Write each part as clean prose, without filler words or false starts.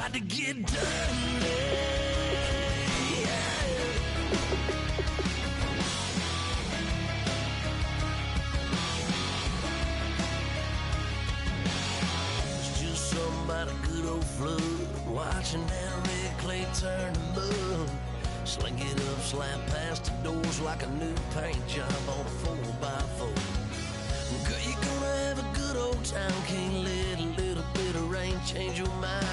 about to get dirty. Yeah. It's just something about a good old flood, watching that red clay turn to mud. Sling it up, slap past the doors like a new paint job on a 4x4. Girl, you're gonna have a good old time. Can't let a little bit of rain change your mind.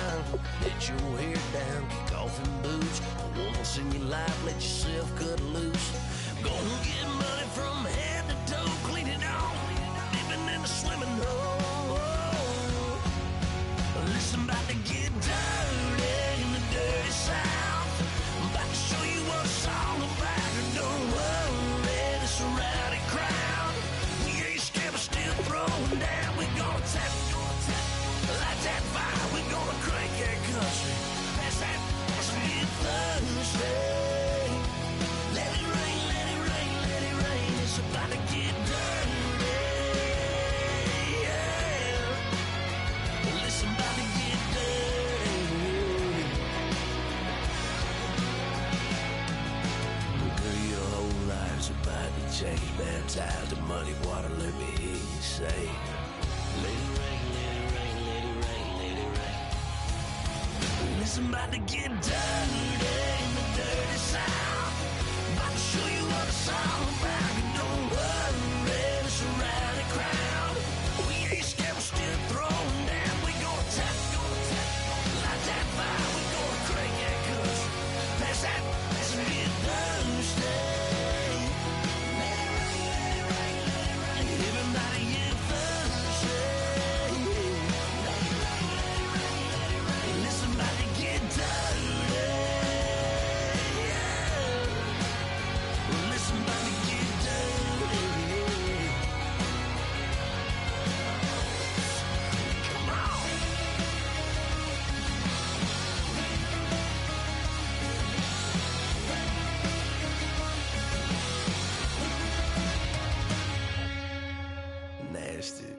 Let your hair down, kick off in boots. Once in your life, let yourself cut loose. Gonna get money from head to toe, clean it off, living in a swimming hole. Listen, about to get dirty in the dirty South. I'm about to show you what it's all about. Don't worry, this rowdy crowd. We ain't scared, but still throwing down. We gonna tap, light that fire. We gonna crank that country. Pass that, get Thursday. Let it rain, let it rain, let it rain. It's about to get dirty. Yeah. Listen, about to get dirty. Girl, your whole life's about to change. Baptized in muddy water, let me hear you say, let it rain, let it rain, let it rain, let it rain. Listen, about to get dirty in the dirty South. About to show you what it's all about. Don't worry, it's a rowdy crowd. We ain't scared, we're still throwing down. We gonna tap, light that fire. We gonna crank that country. Pass that, get Thursday. Let it rain, let it rain, let it rain. Everybody get Thursday. Let it rain, let it rain, let it rain. Listen, about to get dirty. Yeah. Listen, about to get dirty. Come on. Nasty.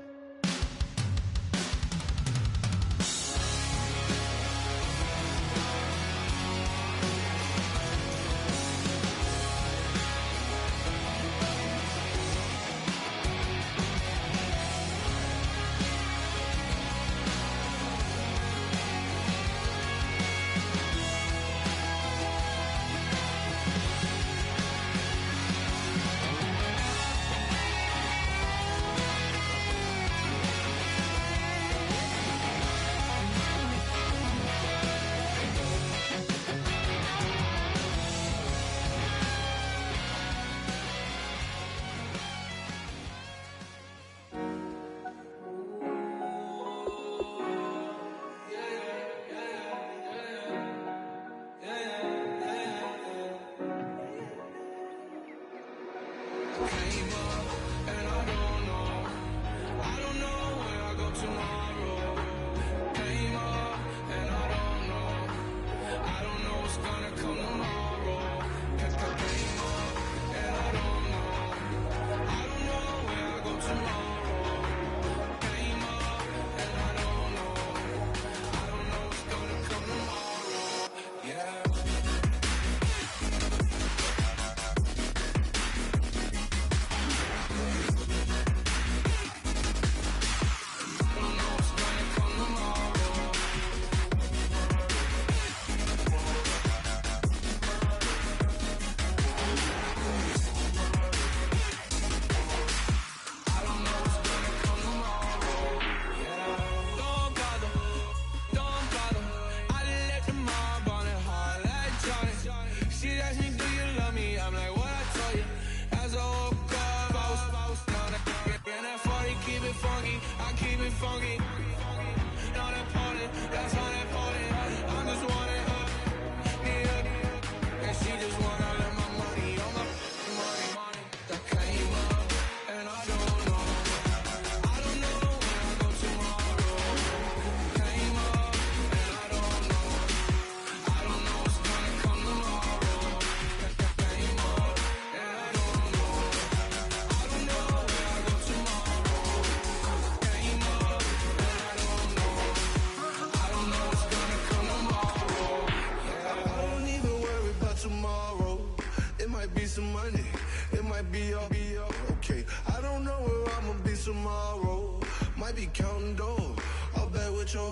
Might be counting dough. I'll bet with your.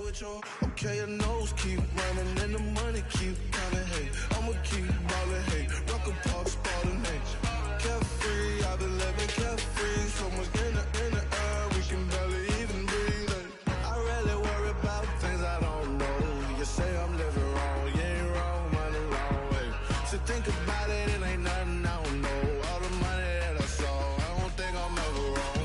Okay, your nose keep running and the money keep coming. Hey, I'ma keep ballin'. Hey, rock a park, spallin'. Hey, carefree, I've been living carefree. So much in the air, we can barely even breathe. Hey, I rarely worry about things I don't know. You say I'm living wrong, you ain't wrong, man, alone. Hey, so think about it, it ain't nothing I don't know. All the money that I saw, I don't think I'm ever wrong.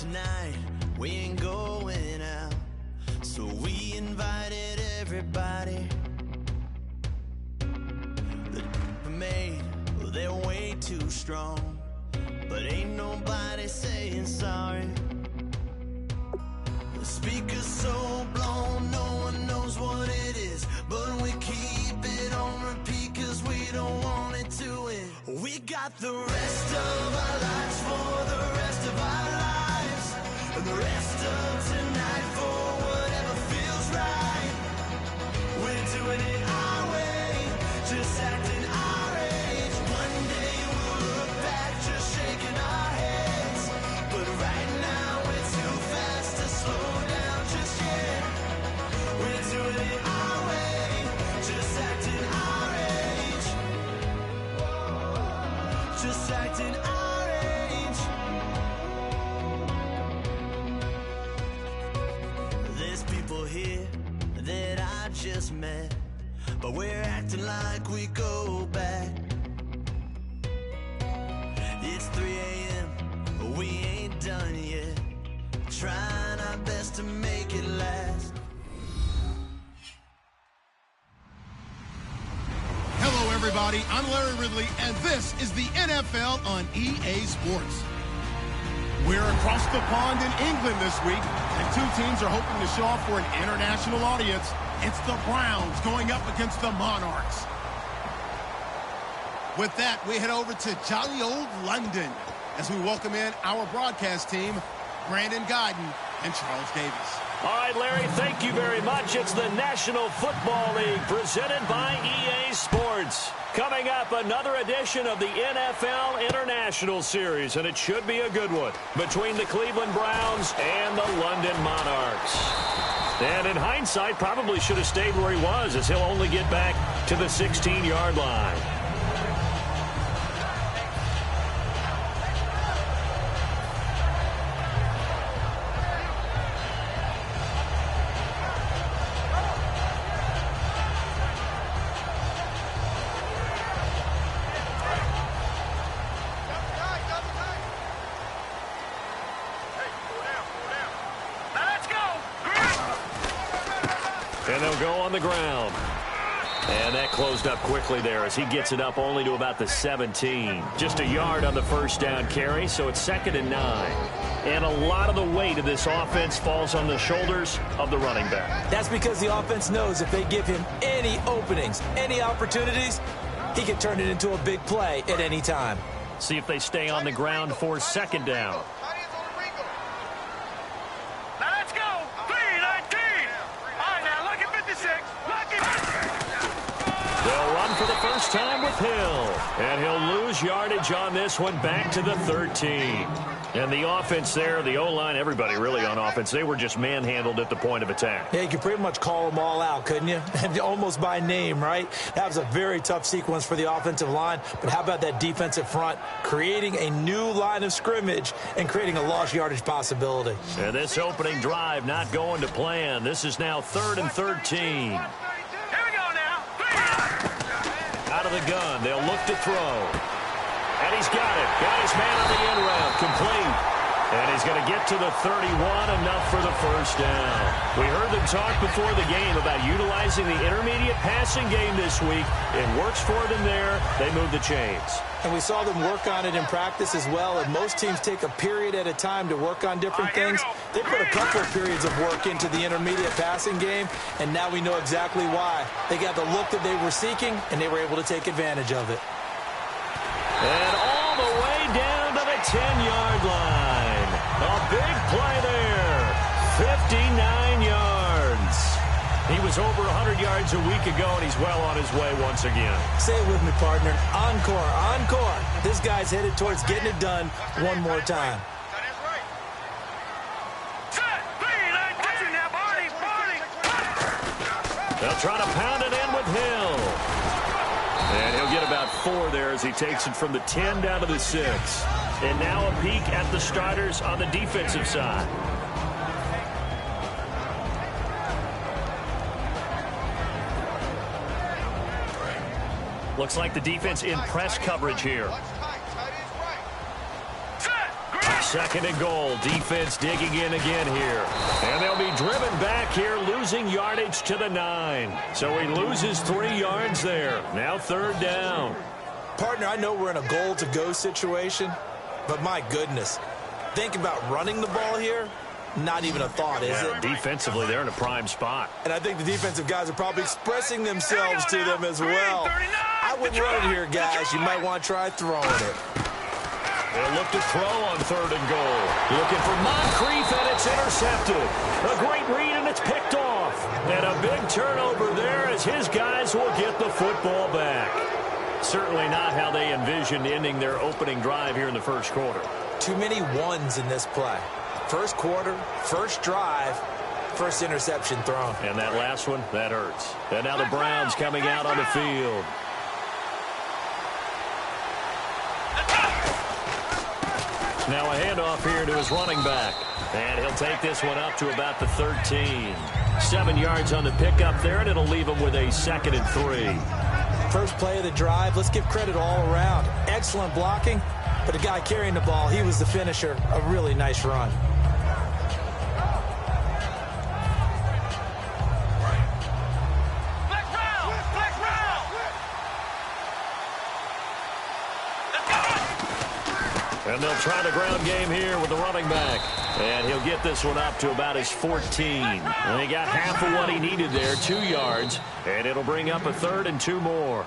tonight we ain't going out, so we invited everybody. The made, well, they're way too strong, but ain't nobody saying sorry. The speaker's so blown, no one knows what it is, but we keep it on repeat cause we don't want it to end. We got the rest of our lives for the rest of our lives, and the rest of tonight for whatever feels right. We're doing it our way, just acting our age. One day we'll look back just shaking our heads, but right now we're too fast to slow down just yet. We're doing it our way, just acting our age, just acting our age. There's people here that I just met, but we're acting like we go back. It's 3 a.m., we ain't done yet, trying our best to make it last. Hello, everybody. I'm Larry Ridley, and this is the NFL on EA Sports. We're across the pond in England this week, and two teams are hoping to show off for an international audience. It's the Browns going up against the Monarchs. With that, we head over to jolly old London as we welcome in our broadcast team, Brandon Guyton and Charles Davis. All right, Larry, thank you very much. It's the National Football League presented by EA Sports. Coming up, another edition of the NFL International Series, and it should be a good one, between the Cleveland Browns and the London Monarchs. And in hindsight, probably should have stayed where he was, as he'll only get back to the 16-yard line. And they'll go on the ground. And that closed up quickly there as he gets it up only to about the 17. Just a yard on the first down carry, so it's 2nd and 9. And a lot of the weight of this offense falls on the shoulders of the running back. That's because the offense knows if they give him any openings, any opportunities, he can turn it into a big play at any time. See if they stay on the ground for 2nd down. They'll run for the first time with Hill. And he'll lose yardage on this one, back to the 13. And the offense there, the O-line, everybody really on offense, they were just manhandled at the point of attack. Yeah, you could pretty much call them all out, couldn't you? Almost by name, right? That was a very tough sequence for the offensive line. But how about that defensive front, creating a new line of scrimmage and creating a lost yardage possibility. And this opening drive not going to plan. This is now 3rd and 13. Out of the gun, they'll look to throw. And he's got it. Got his man on the end route. Complete. And he's going to get to the 31, enough for the first down. We heard them talk before the game about utilizing the intermediate passing game this week. It works for them there. They move the chains. And we saw them work on it in practice as well. And most teams take a period at a time to work on different things. They put a couple of periods of work into the intermediate passing game, and now we know exactly why. They got the look that they were seeking, and they were able to take advantage of it. And all the way down to the 10-yard line. A big play there. 59 yards. He was over 100 yards a week ago, and he's well on his way once again. Say it with me, partner. Encore, encore. This guy's headed towards getting it done one more time. They'll try to pound it in with Hill. And he'll get about 4 there as he takes it from the 10 down to the 6. And now a peek at the starters on the defensive side. Looks like the defense in press coverage here. Second and goal. Defense digging in again here. And they'll be driven back here, losing yardage to the 9. So he loses 3 yards there. Now third down. Partner, I know we're in a goal-to-go situation, but my goodness, think about running the ball here. Not even a thought, is it? Defensively, they're in a prime spot. And I think the defensive guys are probably expressing themselves to them as well. I wouldn't run it here, guys. You might want to try throwing it. They'll look to throw on third and goal. Looking for Moncrief, and it's intercepted. A great read, and it's picked off. And a big turnover there as his guys will get the football back. Certainly not how they envisioned ending their opening drive here in the first quarter. Too many ones in this play. First quarter, first drive, first interception thrown. And that last one, that hurts. And now the Browns coming out on the field. Now a handoff here to his running back. And he'll take this one up to about the 13. 7 yards on the pickup there, and it'll leave him with a 2nd and 3. First play of the drive, let's give credit all around. Excellent blocking, but the guy carrying the ball, he was the finisher. A really nice run. And they'll try the ground game here with the running back. And he'll get this one up to about his 14. And he got half of what he needed there, 2 yards. And it'll bring up a 3rd and 2 more.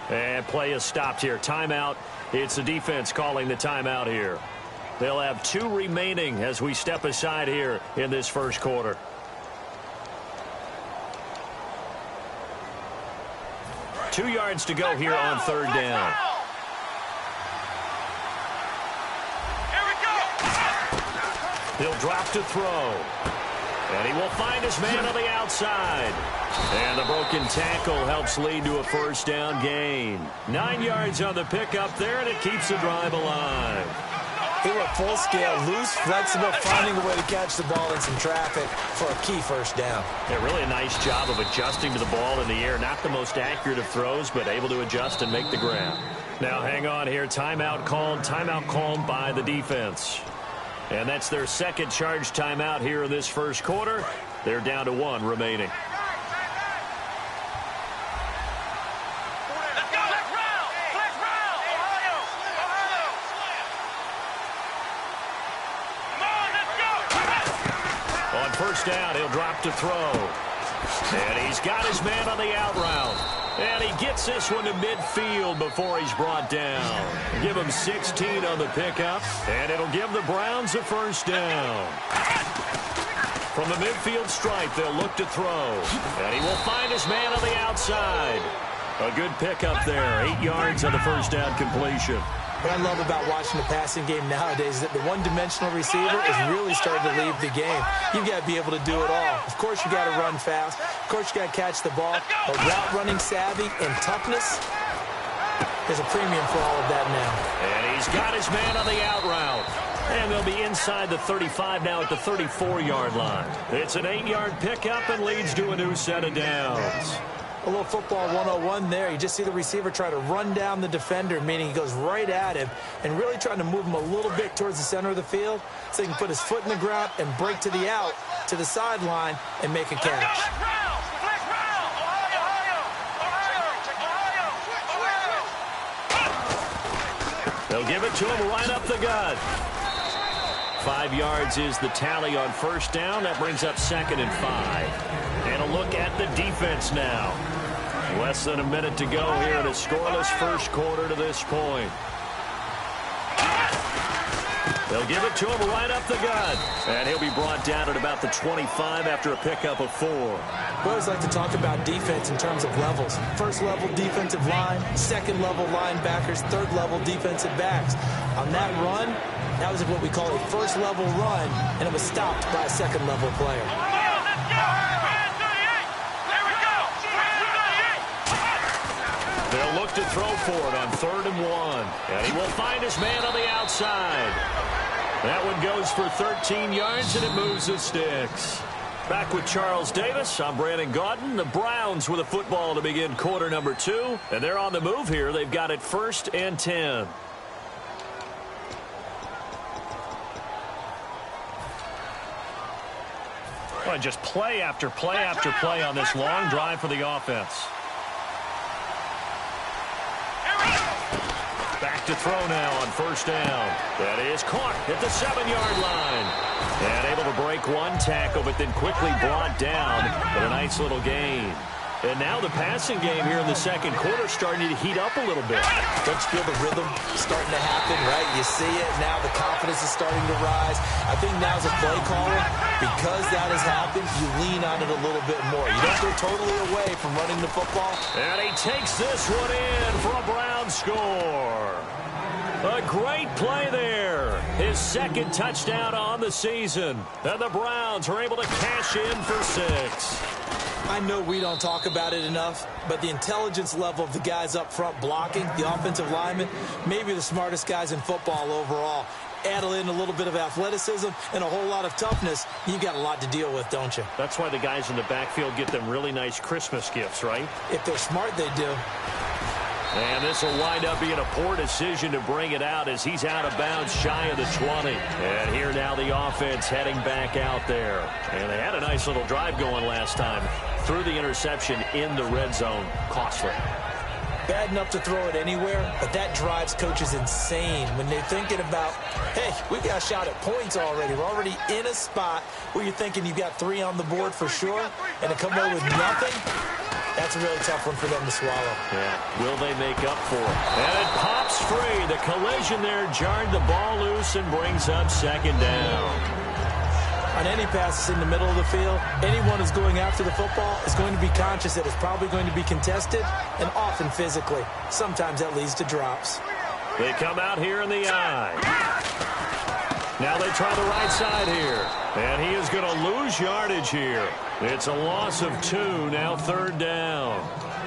And play is stopped here. Timeout. It's the defense calling the timeout here. They'll have 2 remaining as we step aside here in this first quarter. Two yards to go here on third down. He'll drop to throw. And he will find his man on the outside. And the broken tackle helps lead to a first down gain. 9 yards on the pickup there, and it keeps the drive alive. He went full scale, loose, flexible, finding a way to catch the ball in some traffic for a key first down. Yeah, really a nice job of adjusting to the ball in the air. Not the most accurate of throws, but able to adjust and make the grab. Now hang on here. Timeout called by the defense. And that's their second charge timeout here in this first quarter. They're down to 1 remaining. On first down, he'll drop to throw. And he's got his man on the out route. And he gets this one to midfield before he's brought down. Give him 16 on the pickup, and it'll give the Browns a first down. From the midfield stripe, they'll look to throw. And he will find his man on the outside. A good pickup there, 8 yards on the first down completion. What I love about watching the passing game nowadays is that the one-dimensional receiver is really starting to leave the game. You've got to be able to do it all. Of course, you got to run fast. Of course, you got to catch the ball. But route running savvy and toughness, there's a premium for all of that now. And he's got his man on the out route. And they'll be inside the 35 now at the 34-yard line. It's an 8-yard pickup and leads to a new set of downs. A little football 101 there. You just see the receiver try to run down the defender, meaning he goes right at him and really trying to move him a little bit towards the center of the field so he can put his foot in the ground and break to the out, to the sideline, and make a catch. They'll give it to him right up the gut. 5 yards is the tally on first down. That brings up 2nd and 5. And a look at the defense now. Less than a minute to go here in a scoreless first quarter to this point. They'll give it to him right up the gut. And he'll be brought down at about the 25 after a pickup of 4. We always like to talk about defense in terms of levels. First level defensive line, second level linebackers, third level defensive backs. On that run, that was what we call a first level run, and it was stopped by a second level player. They'll look to throw for it on 3rd and 1. And he will find his man on the outside. That one goes for 13 yards, and it moves the sticks. Back with Charles Davis, I'm Brandon Gaudin. The Browns with a football to begin quarter number 2. And they're on the move here. They've got it 1st and 10. Well, just play after play after play on this long drive for the offense. Back to throw now on first down. That is caught at the 7-yard line. And able to break one tackle, but then quickly brought down with a nice little gain. And now the passing game here in the second quarter starting to heat up a little bit. Don't you feel the rhythm starting to happen, right? You see it. Now the confidence is starting to rise. I think now as a play caller, because that has happened, you lean on it a little bit more. You don't go totally away from running the football. And he takes this one in for a Brown score. A great play there. His second touchdown on the season. And the Browns are able to cash in for 6. I know we don't talk about it enough, but the intelligence level of the guys up front blocking, the offensive linemen, maybe the smartest guys in football overall. Add in a little bit of athleticism and a whole lot of toughness, you've got a lot to deal with, don't you? That's why the guys in the backfield get them really nice Christmas gifts, right? If they're smart, they do. And this will wind up being a poor decision to bring it out as he's out of bounds shy of the 20. And here now the offense heading back out there. And they had a nice little drive going last time. Threw the interception in the red zone. Costly. Bad enough to throw it anywhere, but that drives coaches insane when they're thinking about, hey, we've got a shot at points already. We're already in a spot where you're thinking you've got 3 on the board for sure, and to come away with nothing, that's a really tough one for them to swallow. Yeah. Will they make up for it? And it pops free. The collision there jarred the ball loose and brings up second down. On any passes in the middle of the field, anyone who's going after the football is going to be conscious that it's probably going to be contested and often physically. Sometimes that leads to drops. They come out here in the eye. Now they try the right side here. And he is going to lose yardage here. It's a loss of 2, now third down.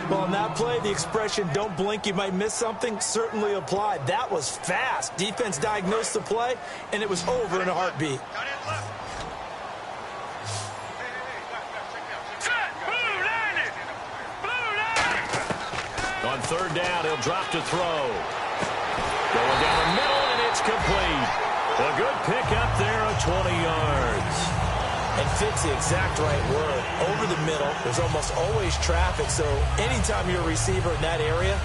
Well, on that play, the expression, don't blink, you might miss something, certainly applied. That was fast. Defense diagnosed the play, and it was over in a heartbeat. On third down, he'll drop to throw. Going down the middle, and it's complete. A good pickup there of 20 yards. And fit's the exact right word. Over the middle, there's almost always traffic, so anytime you're a receiver in that area,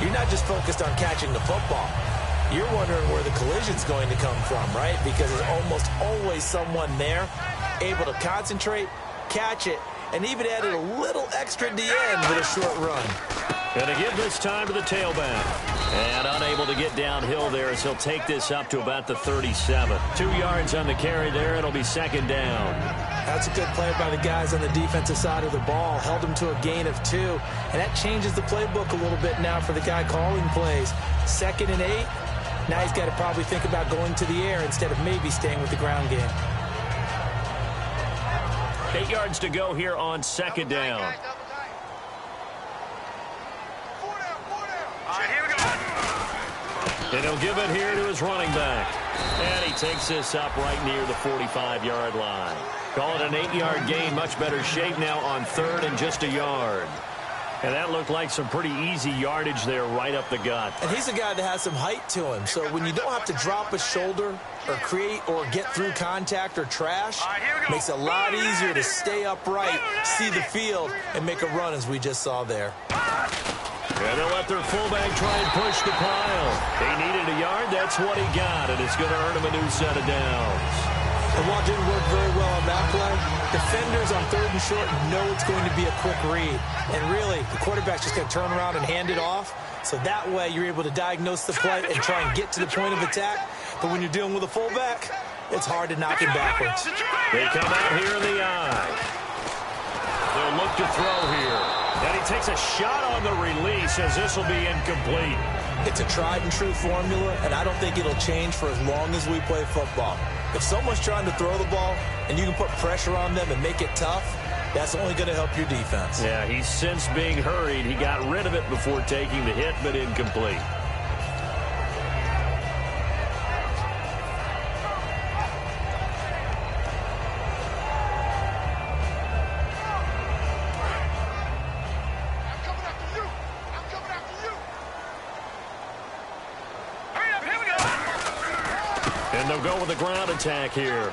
you're not just focused on catching the football. You're wondering where the collision's going to come from, right? Because there's almost always someone there able to concentrate, catch it, and even added a little extra at the end with a short run. Going to give this time to the tailback. And unable to get downhill there as he'll take this up to about the 37. 2 yards on the carry there. It'll be second down. That's a good play by the guys on the defensive side of the ball. Held him to a gain of 2. And that changes the playbook a little bit now for the guy calling plays. 2nd and 8. Now he's got to probably think about going to the air instead of maybe staying with the ground game. 8 yards to go here on second down. And he'll give it here to his running back. And he takes this up right near the 45-yard line. Call it an 8-yard gain. Much better shape now on third and just a yard. And that looked like some pretty easy yardage there right up the gut. And he's a guy that has some height to him. So when you don't have to drop a shoulder or create or get through contact or trash, makes it a lot easier to stay upright, see the field, and make a run as we just saw there. And they'll let their fullback try and push the pile. He needed a yard. That's what he got, and it's going to earn him a new set of downs. And while it didn't work very well on that play, defenders on third and short know it's going to be a quick read. And really, the quarterback's just going to turn around and hand it off. So that way, you're able to diagnose the play and try and get to the point of attack. But when you're dealing with a fullback, it's hard to knock him backwards. They come out here in the eye. They'll look to throw here. And he takes a shot on the release as this will be incomplete. It's a tried-and-true formula, and I don't think it'll change for as long as we play football. If someone's trying to throw the ball and you can put pressure on them and make it tough, that's only going to help your defense. Yeah, he's since being hurried. He got rid of it before taking the hit, but incomplete. And they'll go with a ground attack here.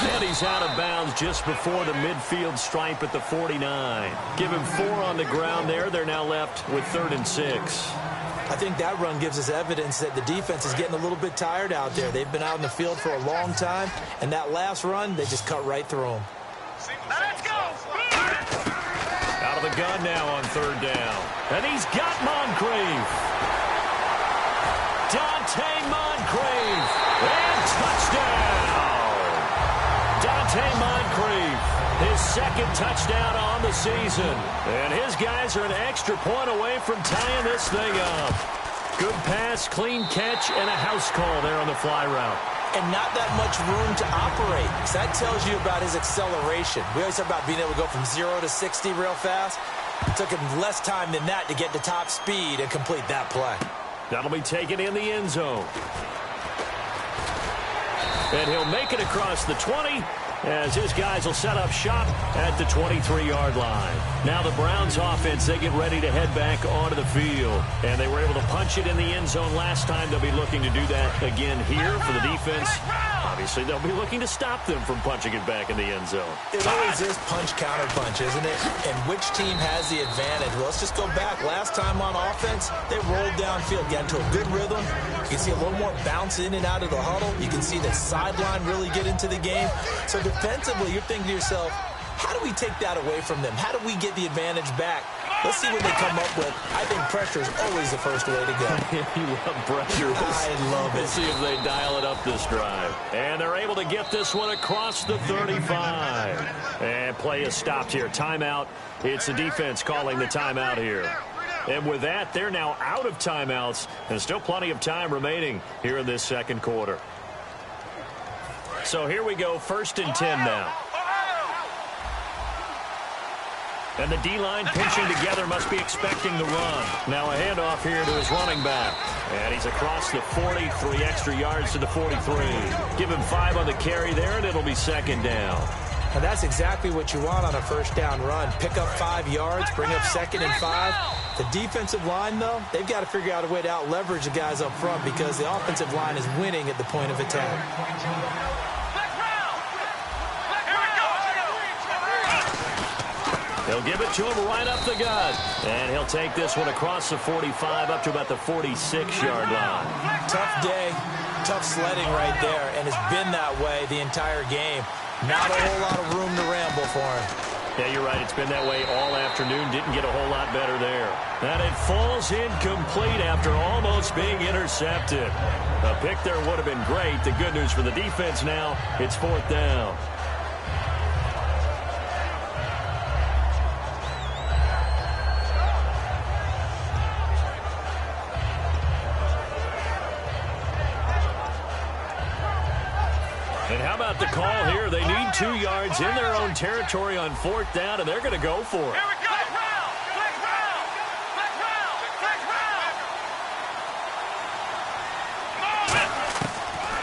And he's out of bounds just before the midfield stripe at the 49. Give him 4 on the ground there. They're now left with 3rd and 6. I think that run gives us evidence that the defense is getting a little bit tired out there. They've been out in the field for a long time, and that last run, they just cut right through them. Let's go! Out of the gun now on 3rd down. And he's got Moncrief. Dante Moncrief. And touchdown! Dante Moncrief. His 2nd touchdown on the season. And his guys are an extra point away from tying this thing up. Good pass, clean catch, and a house call there on the fly route. And not that much room to operate. So that tells you about his acceleration. We always talk about being able to go from 0 to 60 real fast. It took him less time than that to get to top speed and complete that play. That'll be taken in the end zone. And he'll make it across the 20 as his guys will set up shop at the 23-yard line. Now the Browns offense, they get ready to head back onto the field. And they were able to punch it in the end zone last time. They'll be looking to do that again here for the defense. Obviously, they'll be looking to stop them from punching it back in the end zone. It always is punch-counter-punch, isn't it? And which team has the advantage? Well, let's just go back. Last time on offense, they rolled downfield, got into a good rhythm. You can see a little more bounce in and out of the huddle. You can see the sideline really get into the game. So defensively, you're thinking to yourself, how do we take that away from them? How do we get the advantage back? Let's see what they come up with. I think pressure is always the first way to go. You love pressure. I love it. Let's see if they dial it up this drive. And they're able to get this one across the 35. And play is stopped here. Timeout. It's the defense calling the timeout here. And with that, they're now out of timeouts. And still plenty of time remaining here in this second quarter. So here we go, 1st and 10 now. And the D-line pinching together, must be expecting the run. Now a handoff here to his running back. And he's across the 40, 3 extra yards to the 43. Give him 5 on the carry there, and it'll be 2nd down. And that's exactly what you want on a 1st down run. Pick up 5 yards, bring up 2nd and 5. The defensive line, though, they've got to figure out a way to out-leverage the guys up front because the offensive line is winning at the point of attack. He'll give it to him right up the gut. And he'll take this one across the 45 up to about the 46-yard line. Tough day, tough sledding right there, and it's been that way the entire game. Not a whole lot of room to ramble for him. Yeah, you're right. It's been that way all afternoon. Didn't get a whole lot better there. And it falls incomplete after almost being intercepted. A pick there would have been great. The good news for the defense now, it's 4th down. And how about the call here? They need 2 yards in their own territory on 4th down, and they're going to go for it. Here we go.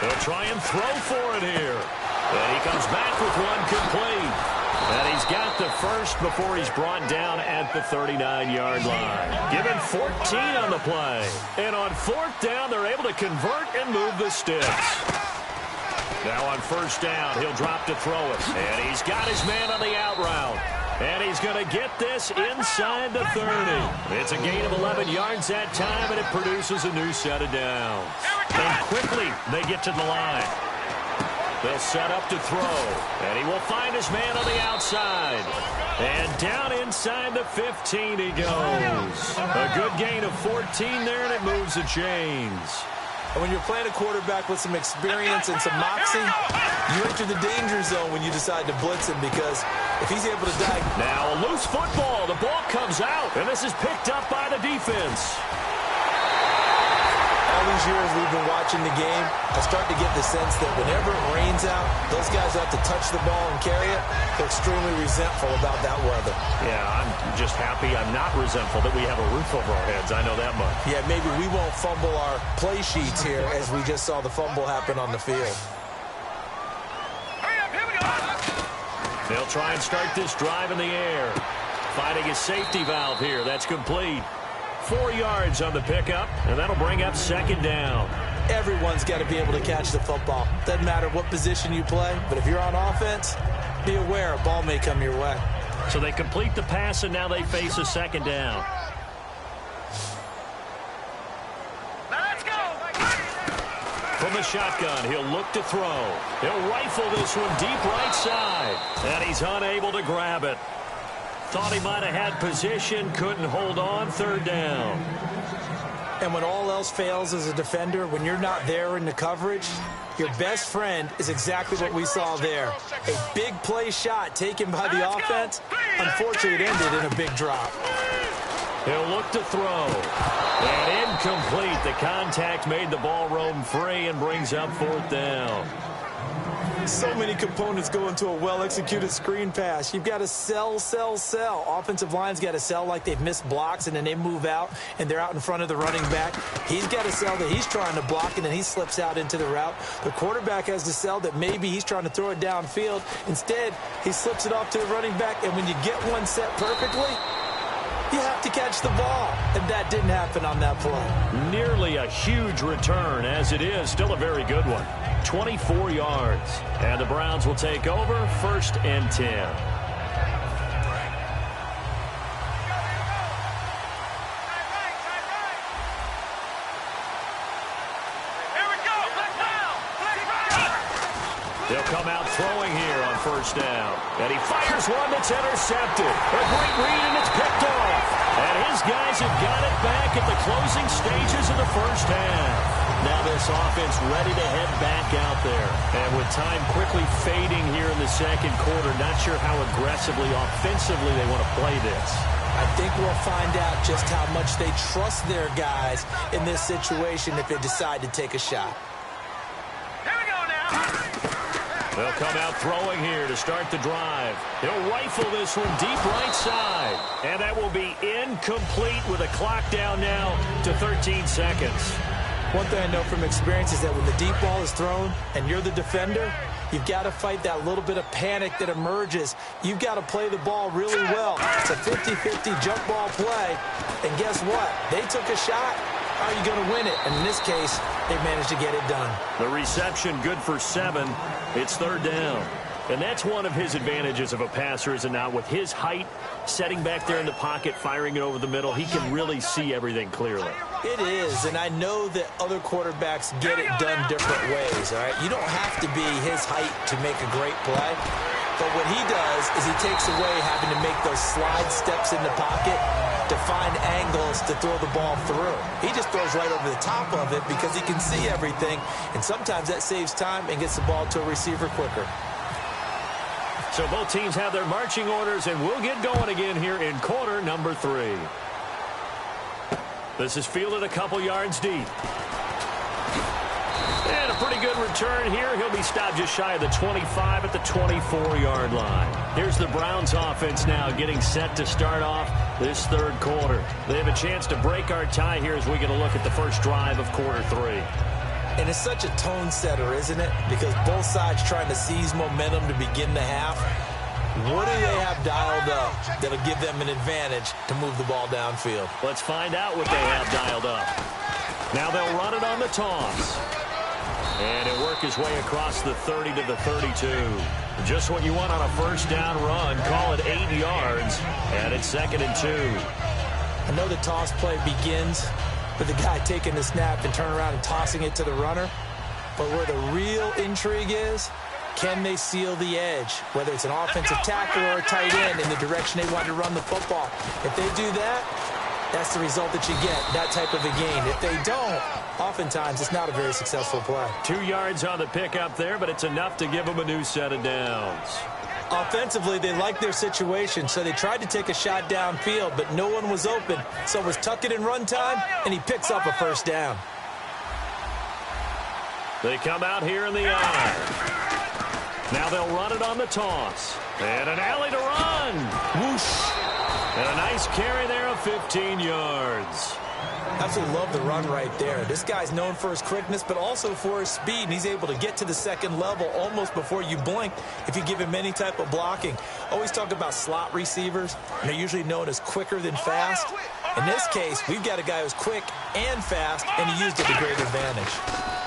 They'll try and throw for it here. And he comes back with one complete. And he's got the first before he's brought down at the 39-yard line. Given 14 on the play. And on 4th down, they're able to convert and move the sticks. Now on 1st down, he'll drop to throw it. And he's got his man on the out route. And he's going to get this inside the 30. It's a gain of 11 yards that time, and it produces a new set of downs. And quickly, they get to the line. They'll set up to throw. And he will find his man on the outside. And down inside the 15 he goes. A good gain of 14 there, and it moves the chains. And when you're playing a quarterback with some experience and some moxie, you enter the danger zone when you decide to blitz him because if he's able to dive. Now a loose football. The ball comes out, and this is picked up by the defense. All these years we've been watching the game, I start to get the sense that whenever it rains out, those guys have to touch the ball and carry it. They're extremely resentful about that weather. Yeah, I'm just happy I'm not resentful that we have a roof over our heads. I know that much. Yeah, maybe we won't fumble our play sheets here as we just saw the fumble happen on the field. They'll try and start this drive in the air. Finding his safety valve here. That's complete. 4 yards on the pickup, and that'll bring up 2nd down. Everyone's got to be able to catch the football. Doesn't matter what position you play, but if you're on offense, be aware a ball may come your way. So they complete the pass, and now they face a second down. Let's go. From the shotgun, he'll look to throw. He'll rifle this one deep right side, and he's unable to grab it. Thought he might have had position, couldn't hold on, third down. And when all else fails as a defender, when you're not there in the coverage, your best friend is exactly what we saw there. A big play shot taken by the offense. Unfortunately, it ended in a big drop. He'll look to throw. And incomplete. The contact made the ball roam free and brings up fourth down. So many components go into a well-executed screen pass. You've got to sell. Offensive line's got to sell like they've missed blocks, and then they move out, and they're out in front of the running back. He's got to sell that he's trying to block, and then he slips out into the route. The quarterback has to sell that maybe he's trying to throw it downfield. Instead, he slips it off to the running back, and when you get one set perfectly, you have to catch the ball, and that didn't happen on that play. Nearly a huge return, as it is still a very good one. 24 yards, and the Browns will take over, 1st and 10. They'll come out throwing here on 1st down. And he fires one that's intercepted. A great read, and it's picked off. And his guys have got it back at the closing stages of the 1st half. Now this offense ready to head back out there. And with time quickly fading here in the second quarter, not sure how aggressively, offensively they want to play this. I think we'll find out just how much they trust their guys in this situation if they decide to take a shot. Here we go now. They'll come out throwing here to start the drive. He'll rifle this one deep right side. And that will be incomplete with a clock down now to 13 seconds. One thing I know from experience is that when the deep ball is thrown and you're the defender, you've got to fight that little bit of panic that emerges. You've got to play the ball really well. It's a 50-50 jump ball play. And guess what? They took a shot. How are you going to win it? And in this case, they managed to get it done. The reception good for 7. It's 3rd down. And that's one of his advantages of a passer, is it not? With his height, setting back there in the pocket, firing it over the middle, he can really see everything clearly. It is, and I know that other quarterbacks get it done different ways, all right? You don't have to be his height to make a great play. But what he does is he takes away having to make those slide steps in the pocket to find angles to throw the ball through. He just throws right over the top of it because he can see everything, and sometimes that saves time and gets the ball to a receiver quicker. So both teams have their marching orders, and we'll get going again here in quarter number 3. This is fielded a couple yards deep. And a pretty good return here. He'll be stopped just shy of the 25 at the 24-yard line. Here's the Browns offense now getting set to start off this 3rd quarter. They have a chance to break our tie here as we get a look at the first drive of quarter 3. And it's such a tone setter, isn't it? Because both sides trying to seize momentum to begin the half. What do they have dialed up that'll give them an advantage to move the ball downfield? Let's find out what they have dialed up. Now they'll run it on the toss. And he'll work his way across the 30 to the 32. Just what you want on a 1st down run. Call it 8 yards. And it's 2nd and 2. I know the toss play begins with the guy taking the snap and turning around and tossing it to the runner. But where the real intrigue is, can they seal the edge? Whether it's an offensive tackle or a tight end in the direction they want to run the football. If they do that, that's the result that you get, that type of a gain. If they don't, oftentimes it's not a very successful play. 2 yards on the pickup there, but it's enough to give them a new set of downs. Offensively, they liked their situation, so they tried to take a shot downfield, but no one was open. So it was tuck it in run time, and he picks up a 1st down. They come out here in the eye. Now they'll run it on the toss. And an alley to run. Whoosh. And a nice carry there of 15 yards. Absolutely love the run right there. This guy's known for his quickness, but also for his speed, and he's able to get to the 2nd level almost before you blink if you give him any type of blocking. Always talk about slot receivers, and they're usually known as quicker than fast. In this case, we've got a guy who's quick and fast, and he used it to great advantage.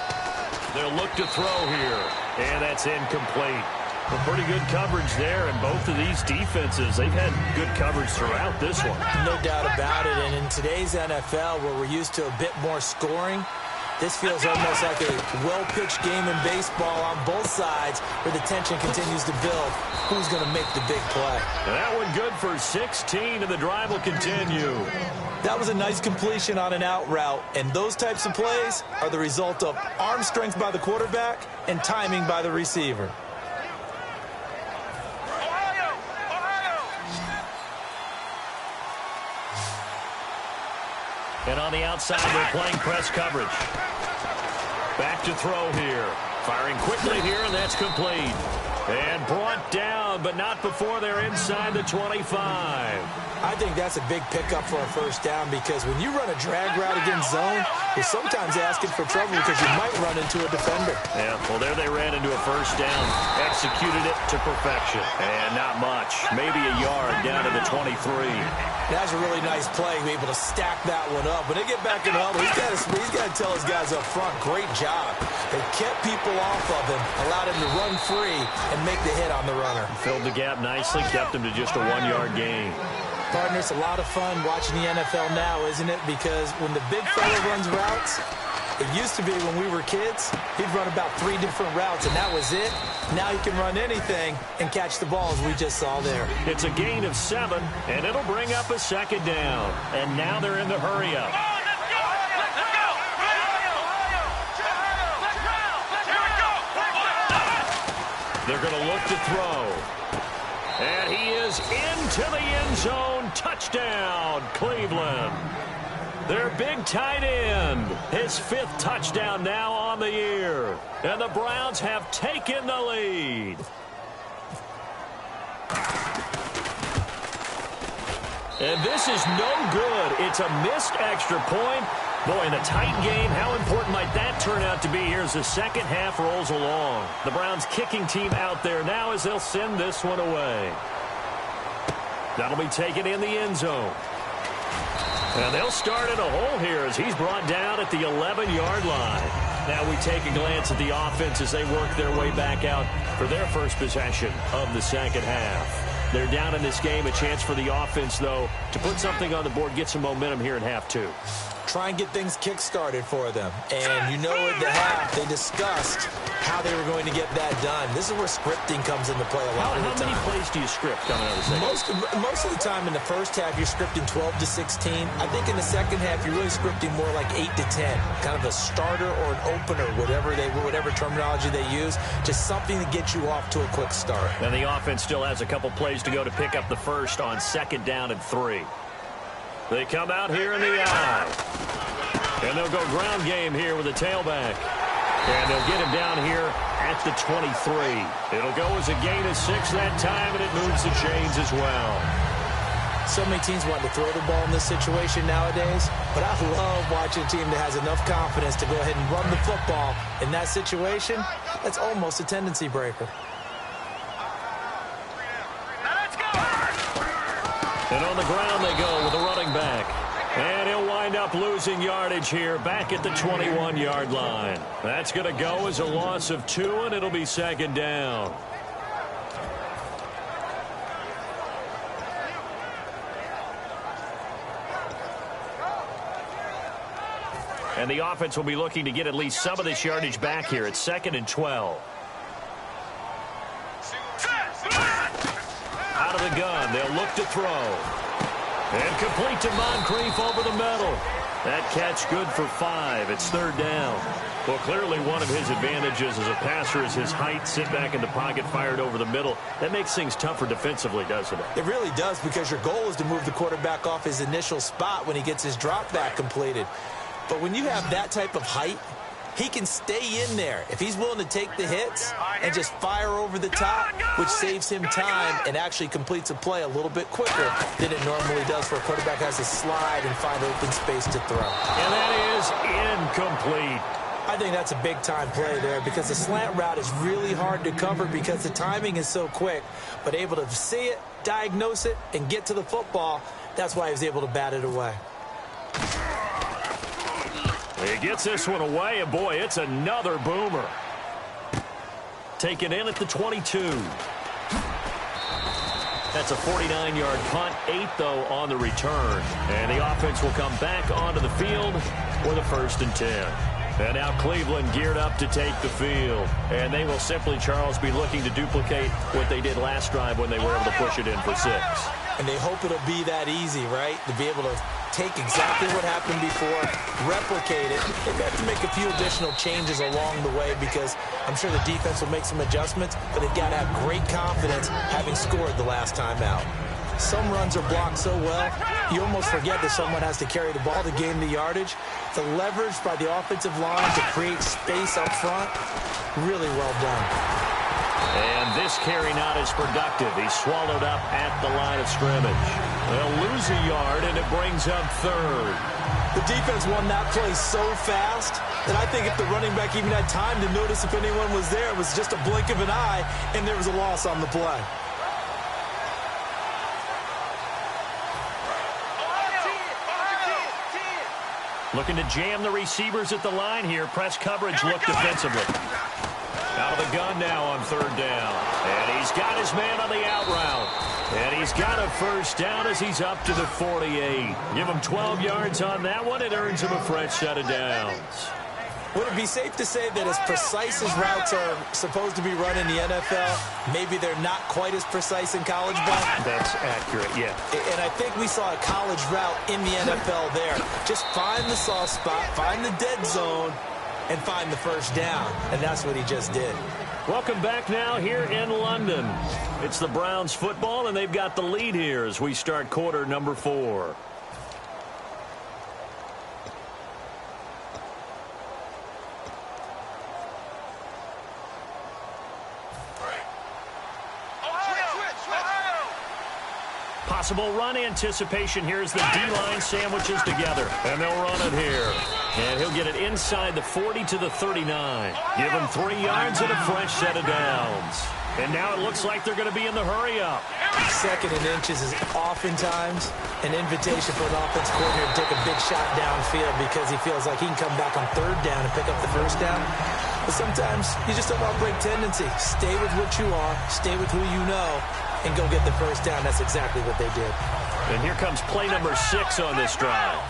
They'll look to throw here, and that's incomplete. Well, pretty good coverage there, and both of these defenses, they've had good coverage throughout this one. No doubt about it, and in today's NFL, where we're used to a bit more scoring, this feels almost like a well-pitched game in baseball on both sides where the tension continues to build. Who's going to make the big play? That one good for 16, and the drive will continue. That was a nice completion on an out route, and those types of plays are the result of arm strength by the quarterback and timing by the receiver. And on the outside, they're playing press coverage. Back to throw here. Firing quickly here, and that's complete. And brought down, but not before they're inside the 25. I think that's a big pickup for a first down because when you run a drag route against zone, you're sometimes asking for trouble because you might run into a defender. Yeah, well, there they ran into a first down. Executed it to perfection. And not much. Maybe a yard down to the 23. That's a really nice play, be able to stack that one up. When they get back in the huddle, he's got to tell his guys up front, great job. They kept people off of him, allowed him to run free and make the hit on the runner. Filled the gap nicely, kept him to just a 1-yard gain. Partner, it's a lot of fun watching the NFL now, isn't it? Because when the big fella runs routes, it used to be when we were kids, he'd run about 3 different routes, and that was it. Now he can run anything and catch the ball, as we just saw there. It's a gain of 7, and it'll bring up a second down. And now they're in the hurry-up. They're going to look to throw. And he is into the end zone. Touchdown, Cleveland. Their big tight end, his 5th touchdown now on the year. And the Browns have taken the lead. And this is no good. It's a missed extra point. Boy, in a tight game, how important might that turn out to be here as the second half rolls along? The Browns kicking team out there now as they'll send this one away. That'll be taken in the end zone. And they'll start in a hole here as he's brought down at the 11-yard line. Now we take a glance at the offense as they work their way back out for their first possession of the second half. They're down in this game. A chance for the offense, though, to put something on the board, get some momentum here in half 2. Try and get things kick-started for them. And you know at the half, they discussed how they were going to get that done. This is where scripting comes into play a lot of the time. How many plays do you script coming out of the second? Most of the time in the first half, you're scripting 12 to 16. I think in the second half, you're really scripting more like 8 to 10. Kind of a starter or an opener, whatever terminology they use. Just something to get you off to a quick start. And the offense still has a couple plays to go to pick up the first on 2nd down and 3. They come out here in the eye. And they'll go ground game here with a tailback. And they'll get him down here at the 23. It'll go as a gain of 6 that time, and it moves the chains as well. So many teams want to throw the ball in this situation nowadays, but I love watching a team that has enough confidence to go ahead and run the football. In that situation, that's almost a tendency breaker. And on the ground they go with a running back. And he'll wind up losing yardage here back at the 21-yard line. That's going to go as a loss of 2, and it'll be 2nd down. And the offense will be looking to get at least some of this yardage back here. It's 2nd and 12. Out of the gun, they'll look to throw. And complete to Moncrief over the middle. That catch good for 5. It's 3rd down. Well, clearly one of his advantages as a passer is his height. Sit back in the pocket, fired over the middle. That makes things tougher defensively, doesn't it? It really does, because your goal is to move the quarterback off his initial spot when he gets his drop back completed. But when you have that type of height, he can stay in there if he's willing to take the hits and just fire over the top, which saves him time and actually completes a play a little bit quicker than it normally does for a quarterback who has to slide and find open space to throw. And that is incomplete. I think that's a big-time play there, because the slant route is really hard to cover because the timing is so quick. But able to see it, diagnose it, and get to the football, that's why he was able to bat it away. He gets this one away, and boy, it's another boomer. Taken in at the 22. That's a 49-yard punt, 8, though, on the return. And the offense will come back onto the field for the 1st and 10. And now Cleveland geared up to take the field. And they will simply, Charles, be looking to duplicate what they did last drive when they were able to push it in for 6. And they hope it'll be that easy, right? To be able to take exactly what happened before, replicate it. They've got to make a few additional changes along the way because I'm sure the defense will make some adjustments, but they've got to have great confidence having scored the last time out. Some runs are blocked so well, you almost forget that someone has to carry the ball to gain the yardage. The leverage by the offensive line to create space up front, really well done. And this carry not as productive. He's swallowed up at the line of scrimmage. They'll lose a yard, and it brings up 3rd. The defense won that play so fast that I think if the running back even had time to notice if anyone was there, it was just a blink of an eye, and there was a loss on the play. Looking to jam the receivers at the line here. Press coverage look defensively. Out of the gun now on 3rd down. And he's got his man on the out route. And he's got a 1st down as he's up to the 48. Give him 12 yards on that one. It earns him a fresh set of downs. Would it be safe to say that as precise as routes are supposed to be run in the NFL, maybe they're not quite as precise in college ball? That's accurate, yeah. And I think we saw a college route in the NFL there. Just find the soft spot, find the dead zone, and find the 1st down. And that's what he just did. Welcome back now here in London. It's the Browns football, and they've got the lead here as we start quarter number 4. Possible run anticipation here as the D-line sandwiches together. And they'll run it here. And he'll get it inside the 40 to the 39. Give him 3 yards and a fresh set of downs. And now it looks like they're going to be in the hurry-up. 2nd and inches is oftentimes an invitation for an offense coordinator to take a big shot downfield because he feels like he can come back on 3rd down and pick up the 1st down. But sometimes you just don't want to break tendency. Stay with what you are. Stay with who you know. And go get the 1st down. That's exactly what they did. And here comes play number 6 on this drive.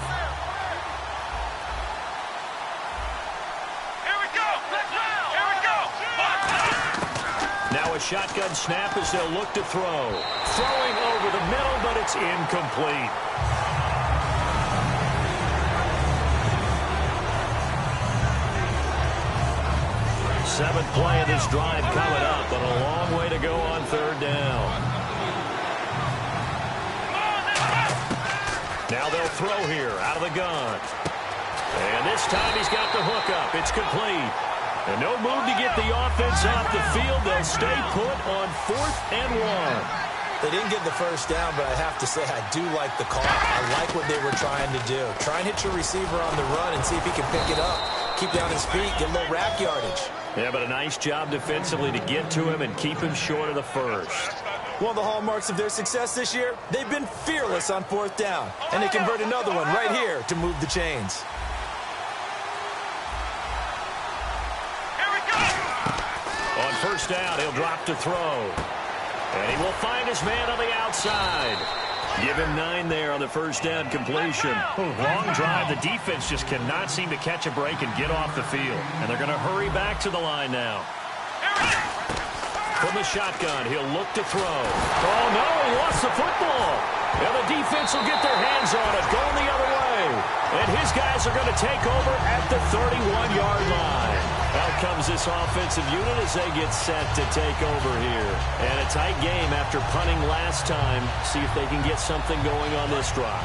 Here we go. Let's go. Here we go. Now a shotgun snap as they'll look to throw. Throwing over the middle, but it's incomplete. Seventh play of this drive coming up, but a long way to go on 3rd down. Now they'll throw here out of the gun. And this time he's got the hookup. It's complete. And no move to get the offense off the field. They'll stay put on 4th and 1. They didn't get the 1st down, but I have to say I do like the call. I like what they were trying to do. Try and hit your receiver on the run and see if he can pick it up. Keep down his feet, get a little rack yardage. Yeah, but a nice job defensively to get to him and keep him short of the 1st. One of the hallmarks of their success this year, they've been fearless on 4th down. And they convert another one right here to move the chains. Here we go. On 1st down, he'll drop to throw. And he will find his man on the outside. Give him 9 there on the 1st down completion. Long drive. The defense just cannot seem to catch a break and get off the field. And they're going to hurry back to the line now. From the shotgun, he'll look to throw. Oh, no, he lost the football. And the defense will get their hands on it, going the other way. And his guys are going to take over at the 31-yard line. Out comes this offensive unit as they get set to take over here. And a tight game after punting last time. See if they can get something going on this drive.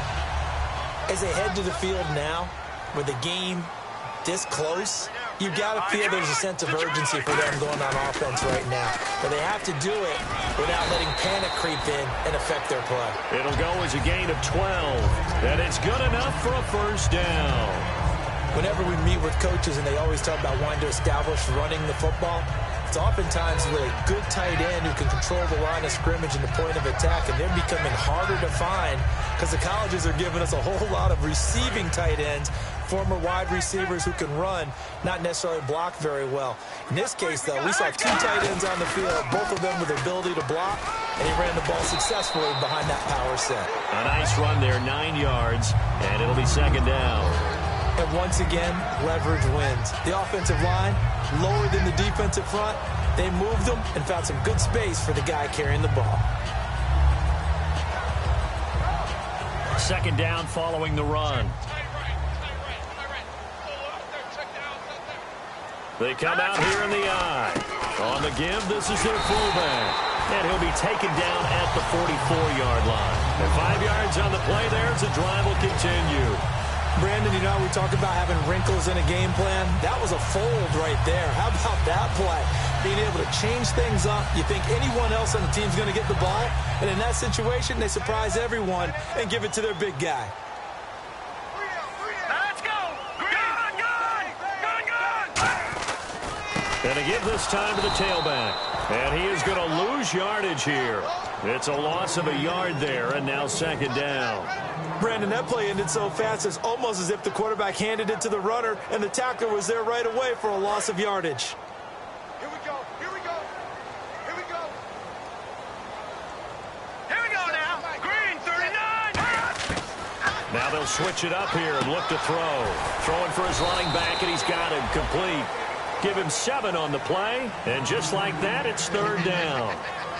As they head to the field now, with the game this close, you've got to feel there's a sense of urgency for them going on offense right now. But they have to do it without letting panic creep in and affect their play. It'll go as a gain of 12. And it's good enough for a 1st down. Whenever we meet with coaches and they always talk about wanting to establish running the football, it's oftentimes with a good tight end who can control the line of scrimmage and the point of attack, and they're becoming harder to find because the colleges are giving us a whole lot of receiving tight ends former wide receivers who can run, not necessarily block very well. In this case, though, we saw two tight ends on the field, both of them with the ability to block, and he ran the ball successfully behind that power set. A nice run there, 9 yards, and it'll be second down. And once again, leverage wins. The offensive line, lower than the defensive front, they moved them and found some good space for the guy carrying the ball. Second down following the run. They come out here in the eye. On the give, this is their fullback. And he'll be taken down at the 44-yard line. And 5 yards on the play there as the drive will continue. Brandon, you know, we talk about having wrinkles in a game plan. That was a fold right there. How about that play? Being able to change things up. You think anyone else on the team's going to get the ball, and in that situation, they surprise everyone and give it to their big guy. Let's go! Gun! And to give this time to the tailback. And he is going to lose yardage here. It's a loss of a yard there, and now second down. Brandon, that play ended so fast, it's almost as if the quarterback handed it to the runner, and the tackler was there right away for a loss of yardage. Here we go! Here we go! Here we go! Here we go now! Green, 39! Now they'll switch it up here and look to throw. Throwing for his running back, and he's got him complete. Give him 7 on the play, and just like that, it's third down.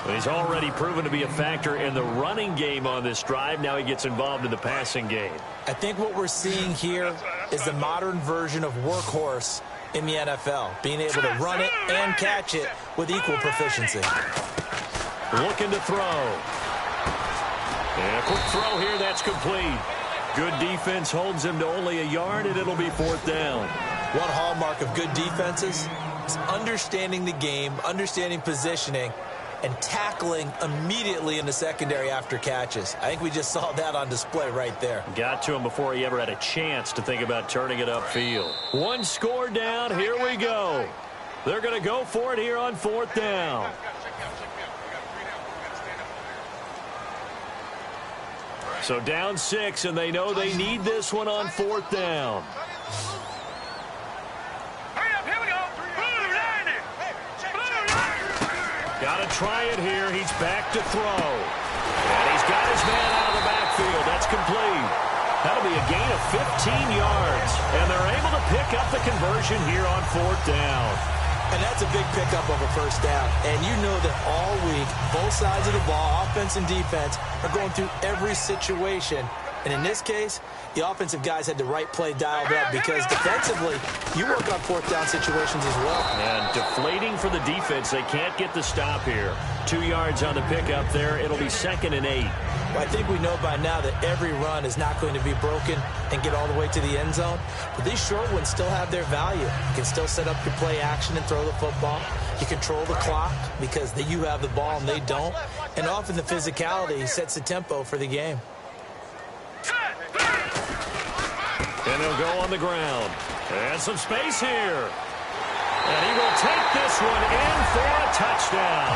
He's already proven to be a factor in the running game on this drive. Now he gets involved in the passing game. I think what we're seeing here is the modern version of workhorse in the NFL, being able to run it and catch it with equal proficiency. Looking to throw. And a quick throw here, that's complete. Good defense holds him to only a yard, and it'll be fourth down. One hallmark of good defenses is understanding the game, understanding positioning, and tackling immediately in the secondary after catches. I think we just saw that on display right there. Got to him before he ever had a chance to think about turning it upfield. One score down. Here we go. They're going to go for it here on fourth down. So down 6, and they know they need this one on fourth down. Got to try it here. He's back to throw. And he's got his man out of the backfield. That's complete. That'll be a gain of 15 yards. And they're able to pick up the conversion here on fourth down. And that's a big pickup of a first down. And you know that all week, both sides of the ball, offense and defense, are going through every situation. And in this case, the offensive guys had the right play dialed up because defensively, you work on fourth down situations as well. And deflating for the defense. They can't get the stop here. 2 yards on the pickup there. It'll be 2nd and 8. Well, I think we know by now that every run is not going to be broken and get all the way to the end zone. But these short ones still have their value. You can still set up your play action and throw the football. You control the clock because you have the ball and they don't. And often the physicality sets the tempo for the game. And he'll go on the ground. And some space here. And he will take this one in for a touchdown.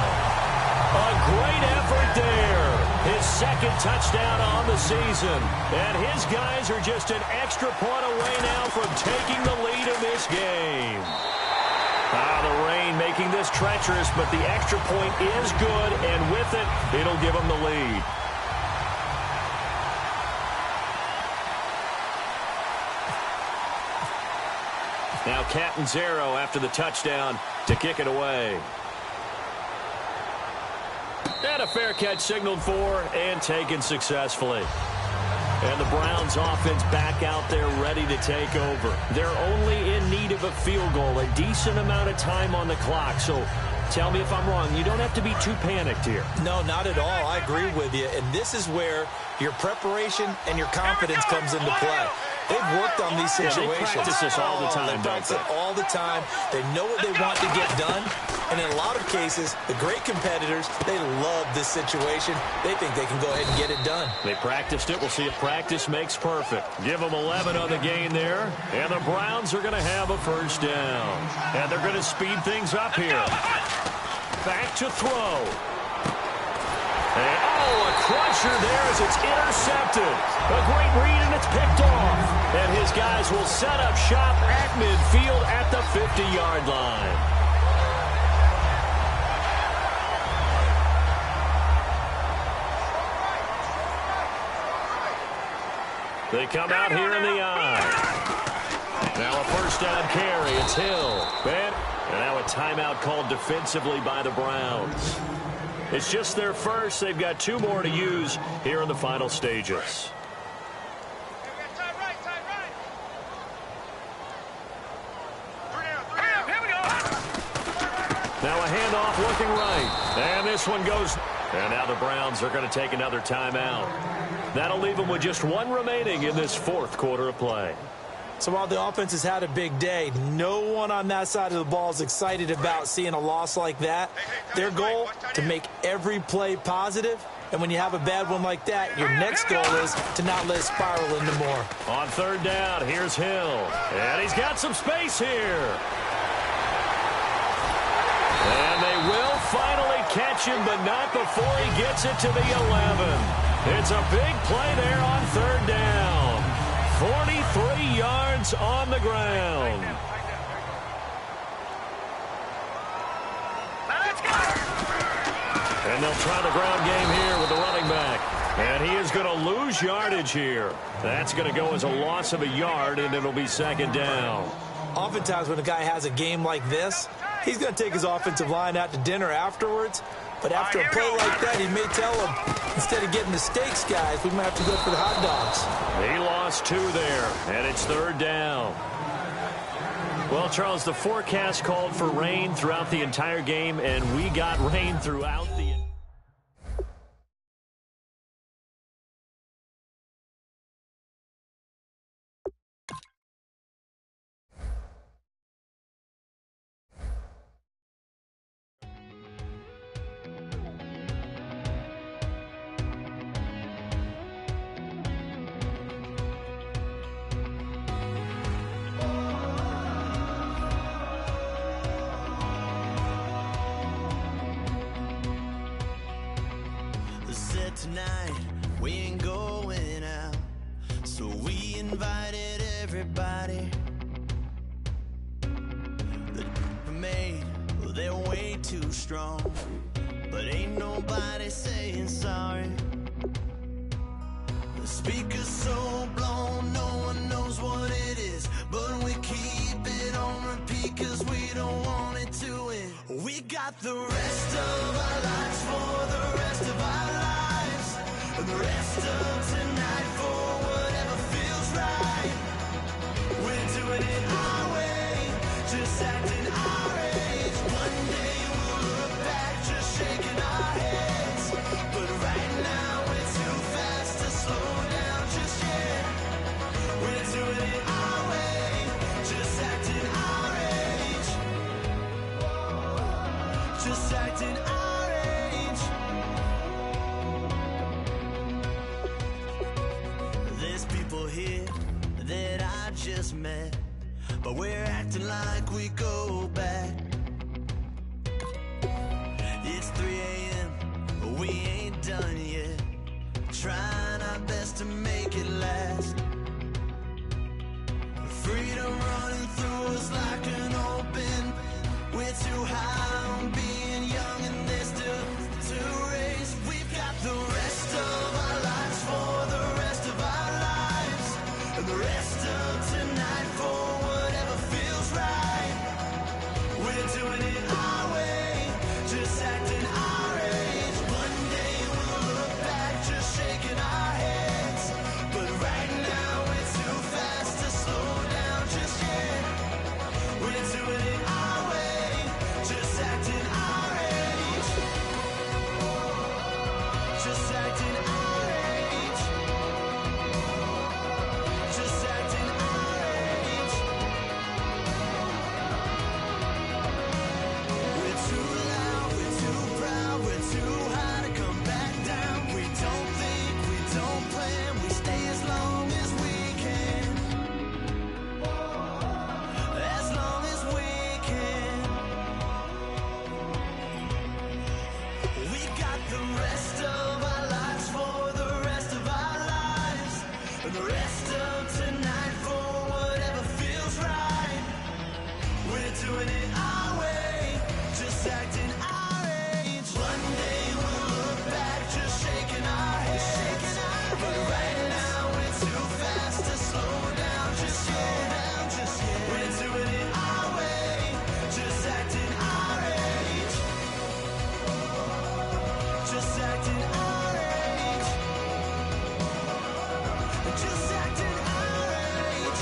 A great effort there. His 2nd touchdown on the season. And his guys are just an extra point away now from taking the lead in this game. The rain making this treacherous, but the extra point is good, and with it, it'll give them the lead. Now Catanzaro after the touchdown to kick it away. And a fair catch signaled for and taken successfully. And the Browns offense back out there ready to take over. They're only in need of a field goal, a decent amount of time on the clock. So tell me if I'm wrong. You don't have to be too panicked here. No, not at all. I agree with you. And this is where your preparation and your confidence comes into play. They've worked on these situations. They practice this all the time, they practice it all the time. They know what they want to get done. And in a lot of cases, the great competitors, they love this situation. They think they can go ahead and get it done. They practiced it. We'll see if practice makes perfect. Give them 11 on the game there. And the Browns are going to have a first down. And they're going to speed things up here. Back to throw. And, a crusher there as it's intercepted. A great read, and it's picked off. And his guys will set up shop at midfield at the 50-yard line. They come out here in the eye. Now a first down carry. It's Hill. And now a timeout called defensively by the Browns. It's just their first. They've got 2 more to use here in the final stages. Now a handoff looking right. And this one goes. And now the Browns are going to take another timeout. That'll leave them with just 1 remaining in this 4th quarter of play. So while the offense has had a big day, no one on that side of the ball is excited about seeing a loss like that. Their goal, to make every play positive. And when you have a bad one like that, your next goal is to not let it spiral into more. On 3rd down, here's Hill. And he's got some space here. And they will finally catch him, but not before he gets it to the 11. It's a big play there on 3rd down. 43 yards on the ground. And they'll try the ground game here with the running back. And he is going to lose yardage here. That's going to go as a loss of a yard, and it'll be 2nd down. Oftentimes when a guy has a game like this, he's going to take his offensive line out to dinner afterwards. But after a play like that, he may tell them, instead of getting the steaks, guys, we might have to go for the hot dogs. He lost 2 there, and it's 3rd down. Well, Charles, the forecast called for rain throughout the entire game, and we got rain throughout the... Tonight we ain't going out, so we invited everybody. The made, well, they're way too strong, but ain't nobody saying sorry. The speaker's so blown, no one knows what it is, but we keep it on repeat 'cause we don't want it to end. We got the rest of our lives for the rest of our lives. And the rest of tonight for whatever feels right. We're doing it our way, just acting our age. One day we'll look back, just shaking our heads. But right now we're too fast to slow down just yet. We're doing it our way, just acting our age. Just acting our age. Here that I just met, but we're acting like we go back. It's 3 a.m., we ain't done yet, trying our best to make it last. Freedom running through us like an open. We're too high on being young and there's still to race. We've got the rest of our lives for the rest of our lives. And the rest of tonight for whatever feels right. We're doing it our way, just acting our age. One day we'll look back, just shaking our heads. But right now we're too fast to slow down just yet. We're doing it our way, just acting our age. Just acting our age. Just acting our age. We're too loud, we're too proud, we're too high to come back down. We don't think, we don't plan, we stay as long as we can. As long as we can. We got the rest of our lives for the rest of our lives. And the rest of tonight for doing it our way, just acting our age. One day we'll look back, just shaking our heads. But right now we're too fast to slow down, just yet. We're doing it our way, just acting our age. Just acting our age. Just acting our age.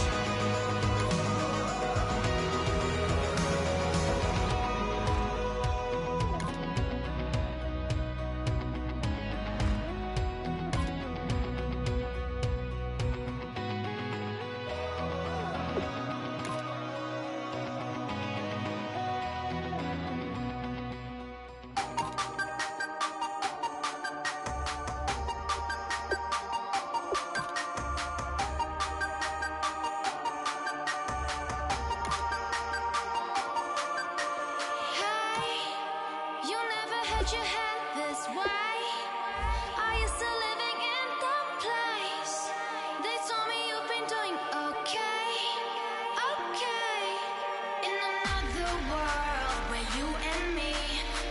Hey, you never had your head this way. Are you still living in the place? They told me you've been doing okay, okay. In another world where you and me,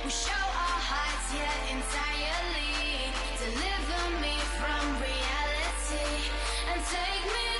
we show our hearts yet entirely. Deliver me from reality and take me